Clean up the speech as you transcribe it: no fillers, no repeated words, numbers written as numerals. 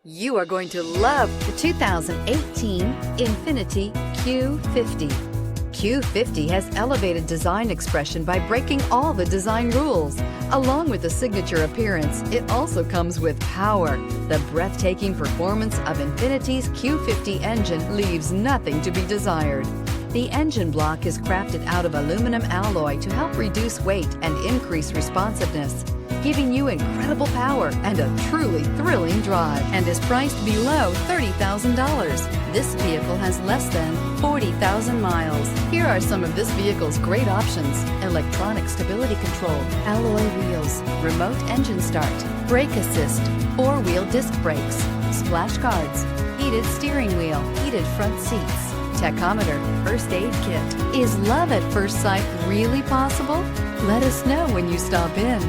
You are going to love the 2018 Infiniti Q50. Q50 has elevated design expression by breaking all the design rules. Along with the signature appearance, it also comes with power. The breathtaking performance of Infiniti's Q50 engine leaves nothing to be desired. The engine block is crafted out of aluminum alloy to help reduce weight and increase responsiveness, giving you incredible power and a truly thrilling drive, and is priced below $30,000. This vehicle has less than 40,000 miles. Here are some of this vehicle's great options: electronic stability control, alloy wheels, remote engine start, brake assist, four-wheel disc brakes, splash guards, heated steering wheel, heated front seats, tachometer, first aid kit. Is love at first sight really possible? Let us know when you stop in.